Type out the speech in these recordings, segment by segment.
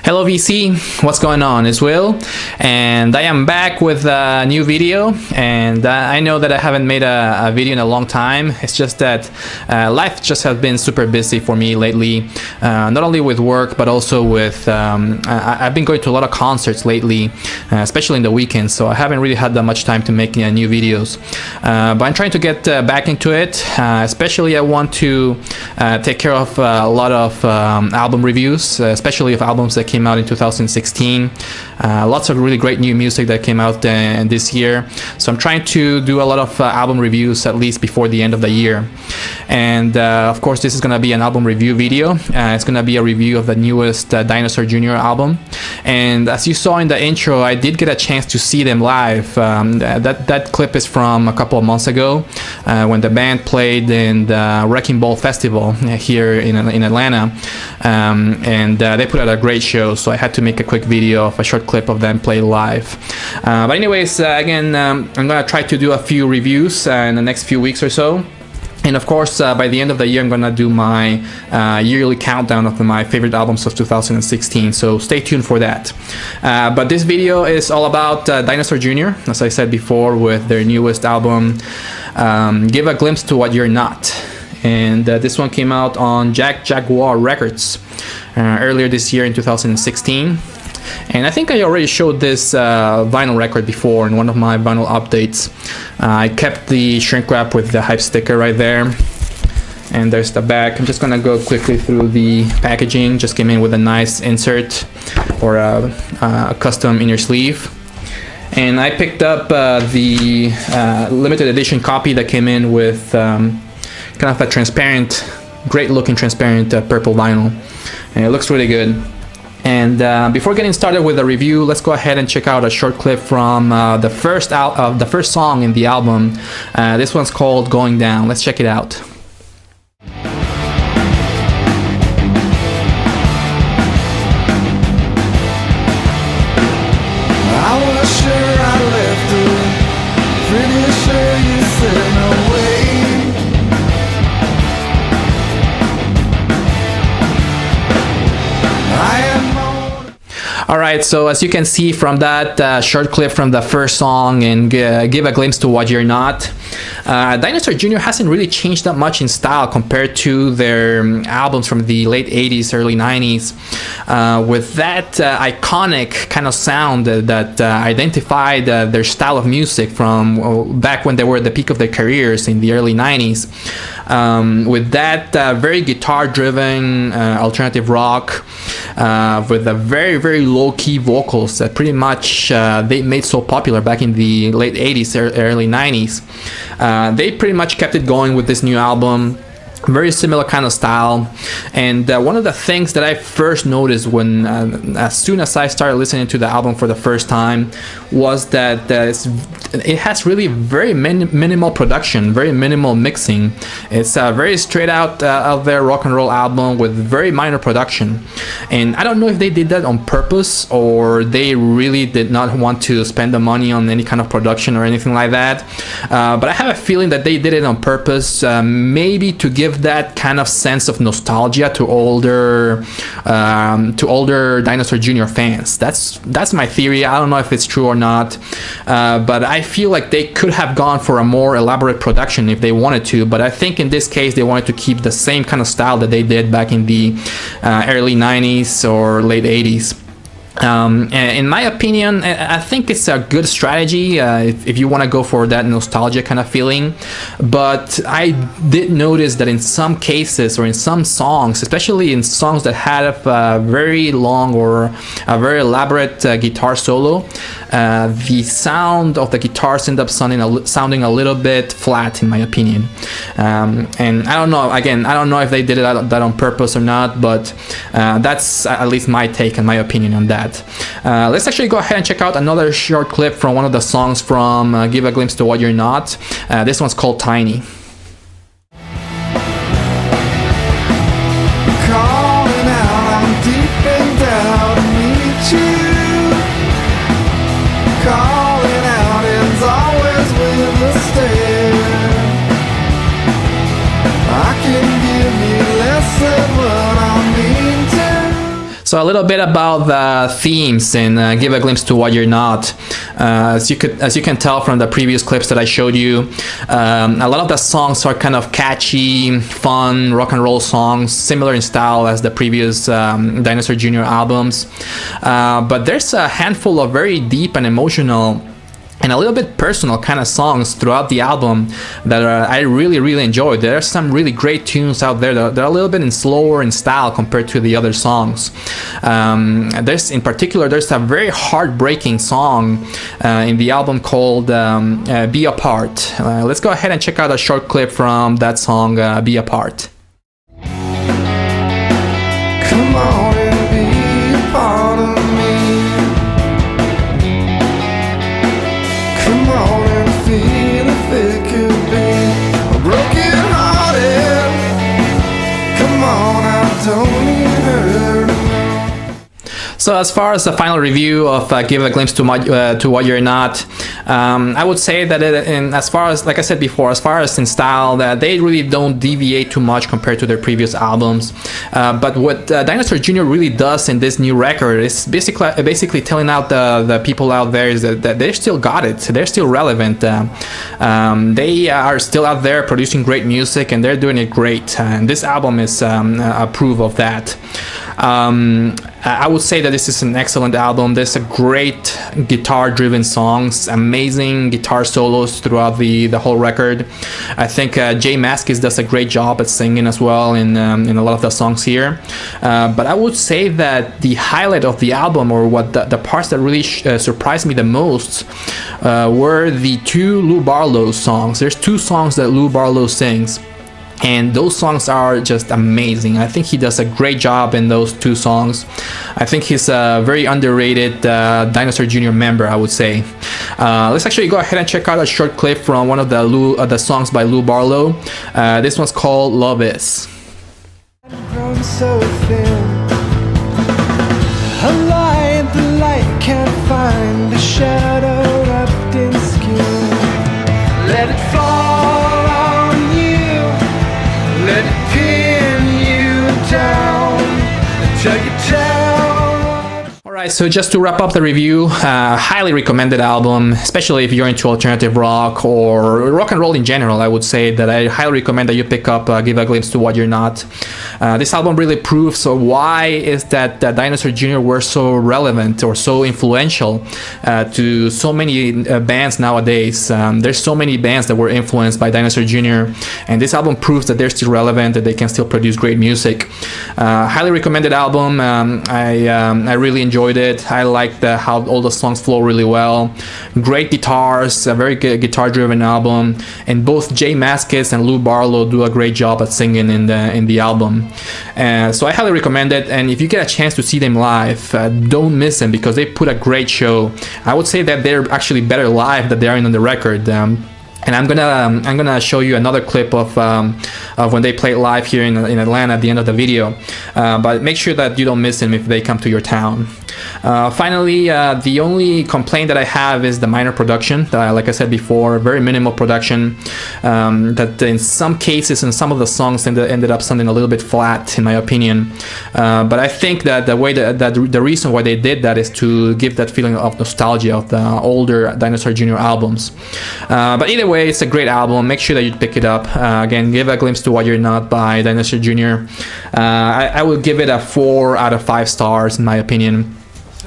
Hello VC, what's going on? It's Will, and I am back with a new video. And I know that I haven't made a video in a long time. It's just that life just has been super busy for me lately, not only with work but also with I've been going to a lot of concerts lately, especially in the weekends, so I haven't really had that much time to make new videos, but I'm trying to get back into it. Especially I want to take care of a lot of album reviews, especially of albums that came out in 2016. Lots of really great new music that came out this year, so I'm trying to do a lot of album reviews at least before the end of the year. And of course this is gonna be an album review video. It's gonna be a review of the newest Dinosaur Jr. album, and as you saw in the intro, I did get a chance to see them live. That clip is from a couple of months ago when the band played in the Wrecking Ball Festival here in Atlanta, and they put out a great show, so I had to make a quick video of a short clip of them play live. But anyways, again, I'm gonna try to do a few reviews in the next few weeks or so. And of course, by the end of the year, I'm gonna do my yearly countdown of my favorite albums of 2016, so stay tuned for that. But this video is all about Dinosaur Jr., as I said before, with their newest album, Give a Glimpse to What You're Not. And this one came out on Jaguar Records earlier this year in 2016. And I think I already showed this vinyl record before in one of my vinyl updates. I kept the shrink wrap with the hype sticker right there. And there's the back. I'm just gonna go quickly through the packaging. Just came in with a nice insert or a custom inner sleeve. And I picked up the limited edition copy that came in with kind of a transparent, great looking transparent purple vinyl. And it looks really good. And before getting started with the review, let's go ahead and check out a short clip from the first song in the album. This one's called Going Down. Let's check it out. I was sure I left her, pretty sure you said no way. Alright, so as you can see from that short clip from the first song and Give a Glimpse to What You're Not, Dinosaur Jr. hasn't really changed that much in style compared to their albums from the late 80s, early 90s, with that iconic kind of sound that identified their style of music from back when they were at the peak of their careers in the early 90s. With that very guitar-driven alternative rock, with a very low-key vocals that pretty much they made so popular back in the late 80s, early 90s. They pretty much kept it going with this new album. Very similar kind of style. And one of the things that I first noticed when as soon as I started listening to the album for the first time was that it has really very minimal production, very minimal mixing. It's a very straight out there rock and roll album with very minor production, and I don't know if they did that on purpose or they really did not want to spend the money on any kind of production or anything like that, but I have a feeling that they did it on purpose, maybe to give that kind of sense of nostalgia to older Dinosaur Jr. fans. That's my theory. I don't know if it's true or not, but I feel like they could have gone for a more elaborate production if they wanted to, but I think in this case they wanted to keep the same kind of style that they did back in the early 90s or late 80s. In my opinion, I think it's a good strategy if you want to go for that nostalgia kind of feeling. But I did notice that in some cases or in some songs, especially in songs that had a very long or a very elaborate guitar solo, the sound of the guitars end up sounding a little bit flat, in my opinion. And I don't know, again, I don't know if they did that on purpose or not, but that's at least my take and my opinion on that. Let's actually go ahead and check out another short clip from one of the songs from Give a Glimpse to What You're Not. This one's called Tiny. Calling out, I'm deep and down to meet you. Calling out ends always with a stare. I can give you less than what I mean to. So a little bit about the themes and give a glimpse to what you're not. As you can tell from the previous clips that I showed you, a lot of the songs are kind of catchy, fun, rock and roll songs, similar in style as the previous Dinosaur Jr. albums. But there's a handful of very deep and emotional and a little bit personal kind of songs throughout the album that I really enjoyed. There are some really great tunes out there that are a little bit slower in style compared to the other songs. In particular, there's a very heartbreaking song in the album called Be Apart. Let's go ahead and check out a short clip from that song, Be Apart. Come on and be a part of me. Come on and feel if it could be a broken hearted. Come on, I don't need her. So as far as the final review of Give a Glimpse to What You're Not, I would say that as far as, like I said before, as far as in style, that they really don't deviate too much compared to their previous albums. But what Dinosaur Jr. really does in this new record is basically telling out the people out there is that they still got it. They're still relevant. They are still out there producing great music, and they're doing it great. And this album is a proof of that. I would say that this is an excellent album. There's a great guitar-driven songs, amazing guitar solos throughout the whole record. I think Jay Maskis does a great job at singing as well in a lot of the songs here. But I would say that the highlight of the album, or what the parts that really surprised me the most, were the two Lou Barlow songs. There's two songs that Lou Barlow sings, and those songs are just amazing. I think he does a great job in those two songs. I think he's a very underrated Dinosaur Jr. member, I would say. Let's actually go ahead and check out a short clip from one of the songs by Lou Barlow. This one's called Love Is. Grown so thin, a light the light can't find, a shadow wrapped in skin. Let it fall on you, let it pin you down until you tell. Alright, so just to wrap up the review, highly recommended album, especially if you're into alternative rock or rock and roll in general. I would say that I highly recommend that you pick up Give a Glimpse to What You're Not. This album really proves why is that Dinosaur Jr. were so relevant or so influential to so many bands nowadays. There's so many bands that were influenced by Dinosaur Jr. and this album proves that they're still relevant, that they can still produce great music. Highly recommended album. I really enjoyed it. I liked how all the songs flow really well. Great guitars, a very good guitar-driven album, and both Jay Maskis and Lou Barlow do a great job at singing in the album. So I highly recommend it, and if you get a chance to see them live, don't miss them because they put a great show. I would say that they're actually better live than they are on the record. And I'm gonna show you another clip of when they play live here in Atlanta at the end of the video. But make sure that you don't miss them if they come to your town. Finally, the only complaint that I have is the minor production. Like I said before, very minimal production. That in some cases, in some of the songs, ended up sounding a little bit flat, in my opinion. But I think that the reason why they did that is to give that feeling of nostalgia of the older Dinosaur Jr. albums. But either way, it's a great album. Make sure that you pick it up. Again, Give a Glimpse to What You're Not by Dinosaur Jr. I would give it a 4 out of 5 stars in my opinion.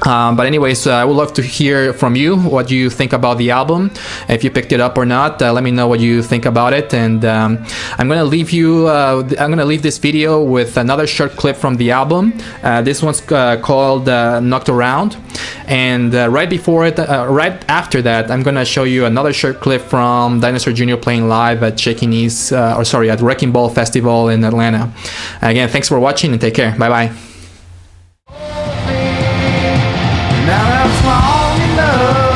But anyways, I would love to hear from you what you think about the album. If you picked it up or not, let me know what you think about it. And I'm gonna leave this video with another short clip from the album. This one's called Knocked Around. And right after that, I'm gonna show you another short clip from Dinosaur Jr. playing live at at Wrecking Ball Festival in Atlanta. Again, thanks for watching and take care. Bye bye. Now that's long enough.